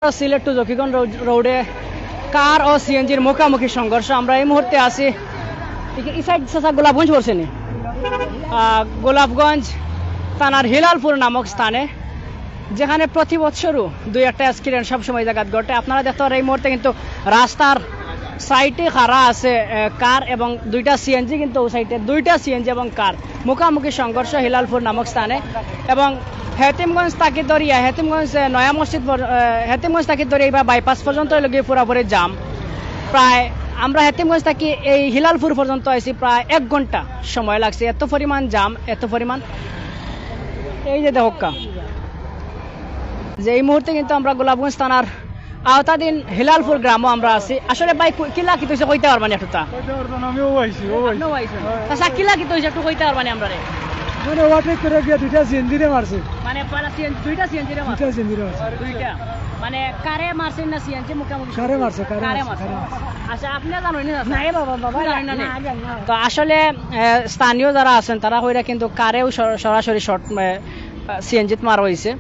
Sylhet two Zakiganj রোডে কার ও সিএনজির মুখোমুখি সংঘর্ষ। আমরা এই মুহূর্তে আছি এই সাইড গোলাপগঞ্জ পড়ছে নি, গোলাপগঞ্জ থানার হিলালপুর নামক স্থানে, যেখানে প্রতি বছরও দুই একটা অ্যাক্সিডেন্ট সবসময় জায়গাত ঘটে। আপনারা দেখতে পারেন এই মুহূর্তে কিন্তু রাস্তার সাইডে খাড়া আছে কার এবং দুইটা সিএনজি, কিন্তু সাইডে দুইটা সিএনজি এবং কার মুখোমুখি সংঘর্ষ হিলালপুর নামক স্থানে। এবং হেতিমগঞ্জ তাকি দরিয়া, হেতিমগঞ্জ নয়া মসজিদ, হেতিমগঞ্জ তাকি দরিয়া বা বাইপাস পর্যন্ত লগে পুরাপুরি জাম। প্রায় আমরা হেতিমগঞ্জ থাকি এই হিলালপুর পর্যন্ত আইছি প্রায় 1 ঘন্টা সময় লাগছে, এত পরিমাণ জাম, এত পরিমাণ। এই যে দেখা যে এই মুহূর্তে কিন্তু আমরা গোলাপগঞ্জ থানার আওতাধীন হিলালপুর গ্রামও আমরা আছি। আসলে ভাই কিলা কি তৈছে কইতে পারবানি একটুটা? আচ্ছা কিলা কি তৈছে একটু কইতে পারবানি আমরা রে? মানে ওভারটেক করে গিয়া দুইটা সিএনজি রে মারছে, মানে পয়লা সিএনজি দুইটা সিএনজি রে মারছে, দুইটা মানে কারে মারছে না সিএনজি মুখোমুখি? কারে মারছে, কারে মারছে। আচ্ছা আপনি জানেন না? না বাবা জানেন না। তো আসলে স্থানীয় যারা আছেন তারা হইরা কিন্তু কারেও সরাসরি শর্ট সিএনজিত মারা হয়েছে।